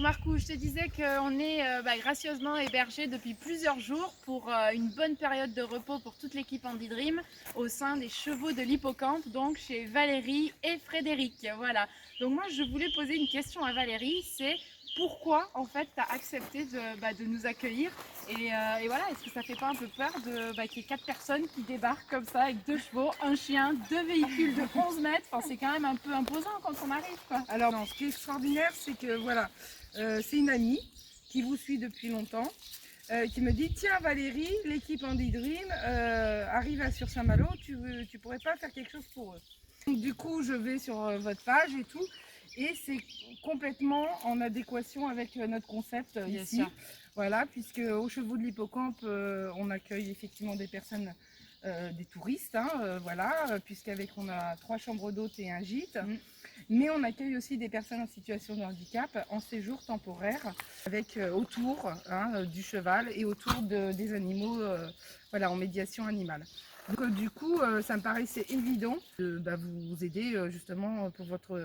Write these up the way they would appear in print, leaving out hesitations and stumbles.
Marcou, je te disais qu'on est gracieusement hébergé depuis plusieurs jours pour une bonne période de repos pour toute l'équipe Andy Dream au sein des chevaux de l'hippocampe, donc chez Valérie et Frédéric. Voilà. Donc moi je voulais poser une question à Valérie, c'est pourquoi en fait tu as accepté de nous accueillir et voilà, est-ce que ça fait pas un peu peur qu'il y ait 4 personnes qui débarquent comme ça avec 2 chevaux, un chien, 2 véhicules de 11 mètres, enfin, c'est quand même un peu imposant quand on arrive quoi. Alors non, ce qui est extraordinaire, c'est que voilà, c'est une amie qui vous suit depuis longtemps, qui me dit tiens Valérie, l'équipe Andy Dream arrive sur Saint-Malo, tu pourrais pas faire quelque chose pour eux. Donc, du coup, je vais sur votre page et tout, et c'est complètement en adéquation avec notre concept Bien ici. sûr. Voilà, puisque aux Chevaux de l'Hippocampe, on accueille effectivement des personnes, des touristes, hein, voilà, puisqu'avec on a 3 chambres d'hôtes et un gîte. Mais on accueille aussi des personnes en situation de handicap en séjour temporaire avec autour du cheval et autour des animaux voilà, en médiation animale. Donc, du coup, ça me paraissait évident de vous aider justement pour votre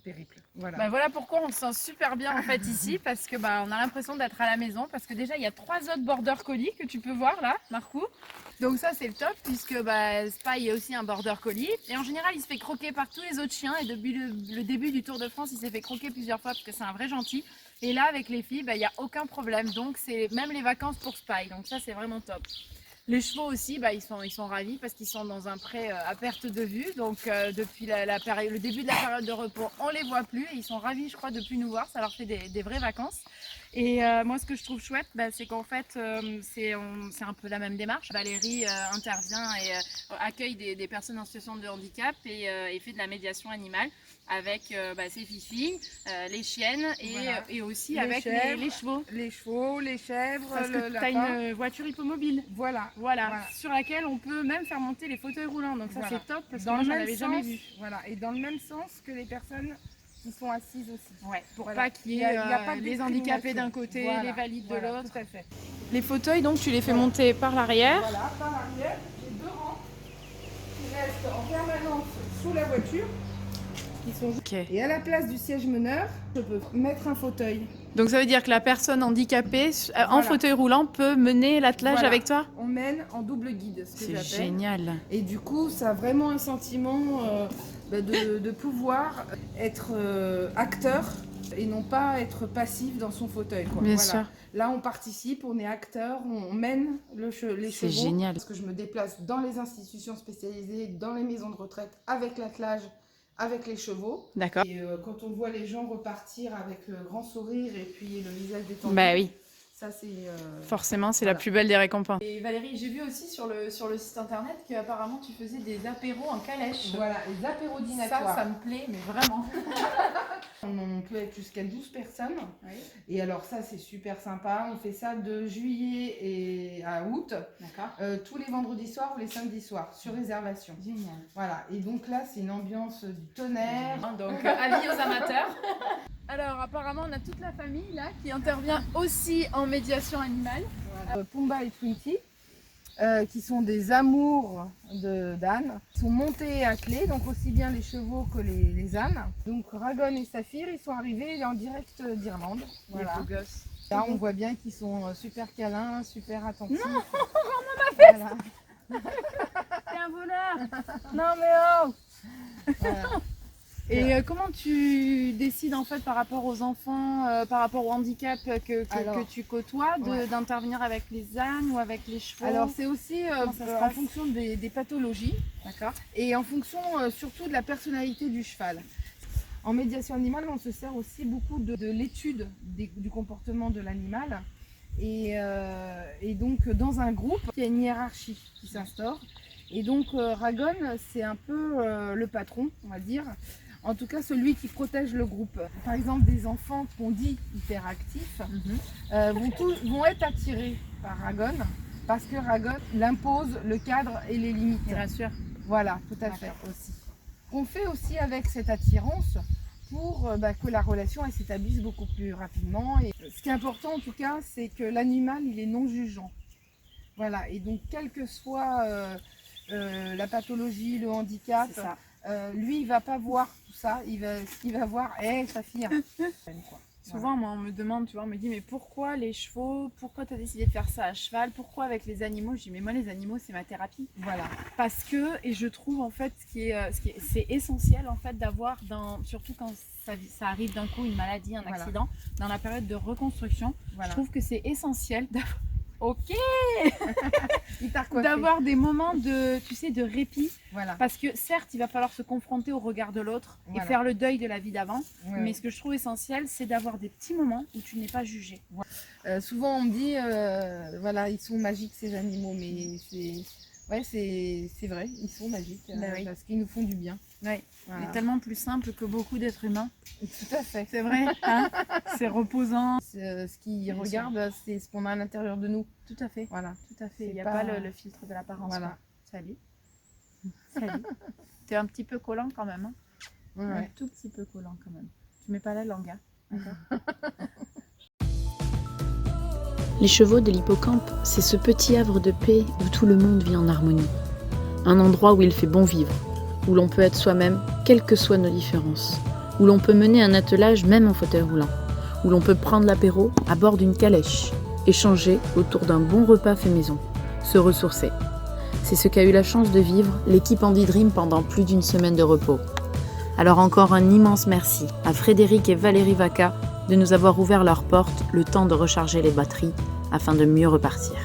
périple. Voilà. Voilà pourquoi on se sent super bien en fait ici, parce que on a l'impression d'être à la maison, parce que déjà il y a 3 autres border collies que tu peux voir là, Marcou. Donc ça c'est le top, puisque Spy est aussi un border collie et en général il se fait croquer par tous les autres chiens, et depuis le début du Tour de France il s'est fait croquer plusieurs fois parce que c'est un vrai gentil, et là avec les filles il n'y a aucun problème, donc c'est même les vacances pour Spy, donc ça c'est vraiment top. Les chevaux aussi, ils sont ravis parce qu'ils sont dans un pré à perte de vue. Donc depuis le début de la période de repos, on ne les voit plus. Et ils sont ravis, je crois, de plus nous voir. Ça leur fait des vraies vacances. Et moi, ce que je trouve chouette, c'est qu'en fait, c'est un peu la même démarche. Valérie intervient et accueille des personnes en situation de handicap et fait de la médiation animale avec ses filles, les chiennes Voilà. et aussi Les avec chèvres, les chevaux. Les chevaux, les chèvres, Parce le que tu as lapin. une voiture hippomobile. Voilà. Voilà, sur laquelle on peut même faire monter les fauteuils roulants. Donc ça Voilà. c'est top parce que Dans moi le j'en même avais jamais sens, vu. voilà, et dans le même sens que les personnes qui sont assises aussi. Ouais, pour Voilà. pas qu'il y Il ait y a pas de les handicapés discrimination. d'un côté, Voilà, les valides de voilà, l'autre. tout à fait. Les fauteuils donc tu les fais Voilà. monter par l'arrière. Voilà, par l'arrière, j'ai 2 rangs qui restent en permanence sous la voiture. Qui sont... Okay. Et à la place du siège meneur, je peux mettre un fauteuil. Donc ça veut dire que la personne handicapée en Voilà. fauteuil roulant peut mener l'attelage Voilà. avec toi? On mène en double guide, ce que C'est j'appelle. génial. Et du coup, ça a vraiment un sentiment de pouvoir être acteur et non pas être passif dans son fauteuil, quoi. Bien Voilà. sûr. Là, on participe, on est acteur, on mène les chevaux. C'est génial. Parce que je me déplace dans les institutions spécialisées, dans les maisons de retraite, avec l'attelage, avec les chevaux. D'accord. Et quand on voit les gens repartir avec le grand sourire et puis le visage détendu, Oui. ça c'est... Forcément, c'est voilà. La plus belle des récompenses. Et Valérie, j'ai vu aussi sur le site internet qu'apparemment tu faisais des apéros en calèche. Voilà, les apéros dînatoires. Ça me plaît, mais vraiment. On peut être jusqu'à 12 personnes. Oui. Et alors ça, c'est super sympa. On fait ça de juillet à août. D'accord. Tous les vendredis soirs ou les samedis soirs, sur réservation. Génial. Voilà. Et donc là, c'est une ambiance du tonnerre. Donc, avis aux amateurs. Alors, apparemment, on a toute la famille là qui intervient aussi en médiation animale. Voilà. Pumba et Twinty, qui sont des amours d'ânes, sont montés à clé, donc aussi bien les chevaux que les ânes. Donc Ragon et Saphir, ils sont arrivés en direct d'Irlande. Voilà. Les beaux gosses. Là, on voit bien qu'ils sont super câlins, super attentifs. Non, on m'a fait voilà. T'es un voleur. Non mais oh. Voilà. Et comment tu décides en fait par rapport aux enfants, par rapport au handicap que tu côtoies, d'intervenir avec les ânes ou avec les chevaux? Alors c'est aussi en fonction des pathologies. D'accord. Et en fonction surtout de la personnalité du cheval. En médiation animale, on se sert aussi beaucoup de l'étude du comportement de l'animal. Et donc dans un groupe, il y a une hiérarchie qui s'instaure. Et donc Ragon, c'est un peu le patron, on va dire. En tout cas, celui qui protège le groupe. Par exemple, des enfants qu'on dit hyperactifs vont être attirés par Ragon parce que Ragon l'impose le cadre et les limites. Il rassure. Voilà, tout à fait aussi. On fait aussi avec cette attirance pour que la relation s'établisse beaucoup plus rapidement. Et ce qui est important en tout cas, c'est que l'animal, il est non jugeant. Voilà, et donc quelle que soit la pathologie, le handicap, lui il va pas voir tout ça, il va voir, hé Saphir, quoi. Souvent, moi, on me demande, tu vois, on me dit, mais pourquoi les chevaux? Pourquoi tu as décidé de faire ça à cheval? Pourquoi avec les animaux? Je dis, mais moi, les animaux, c'est ma thérapie. Voilà. Parce que, et je trouve, en fait, c'est essentiel, en fait, d'avoir, surtout quand ça arrive d'un coup, une maladie, un accident, dans la période de reconstruction, je trouve que c'est essentiel d'avoir... Ok. D'avoir des moments de, tu sais, de répit. Parce que certes, il va falloir se confronter au regard de l'autre et faire le deuil de la vie d'avant. Mais ce que je trouve essentiel, c'est d'avoir des petits moments où tu n'es pas jugé. Souvent, on me dit, voilà, ils sont magiques ces animaux, mais c'est vrai, ils sont magiques parce qu'ils nous font du bien. Oui, il est tellement plus simple que beaucoup d'êtres humains. Tout à fait. C'est vrai, hein. C'est reposant. Ce qu'ils regardent, c'est ce qu'on a à l'intérieur de nous. Tout à fait. Voilà. Tout à fait. Il n'y a pas le filtre de l'apparence. Voilà. Salut. Salut. T'es un petit peu collant quand même. Hein. Un tout petit peu collant quand même. Tu mets pas la langue, hein. Les chevaux de l'hippocampe, c'est ce petit havre de paix où tout le monde vit en harmonie. Un endroit où il fait bon vivre, où l'on peut être soi-même, quelles que soient nos différences, où l'on peut mener un attelage même en fauteuil roulant, où l'on peut prendre l'apéro à bord d'une calèche, échanger autour d'un bon repas fait maison, se ressourcer. C'est ce qu'a eu la chance de vivre l'équipe Andy Dream pendant plus d'une semaine de repos. Alors encore un immense merci à Frédéric et Valérie Vaca de nous avoir ouvert leurs portes le temps de recharger les batteries afin de mieux repartir.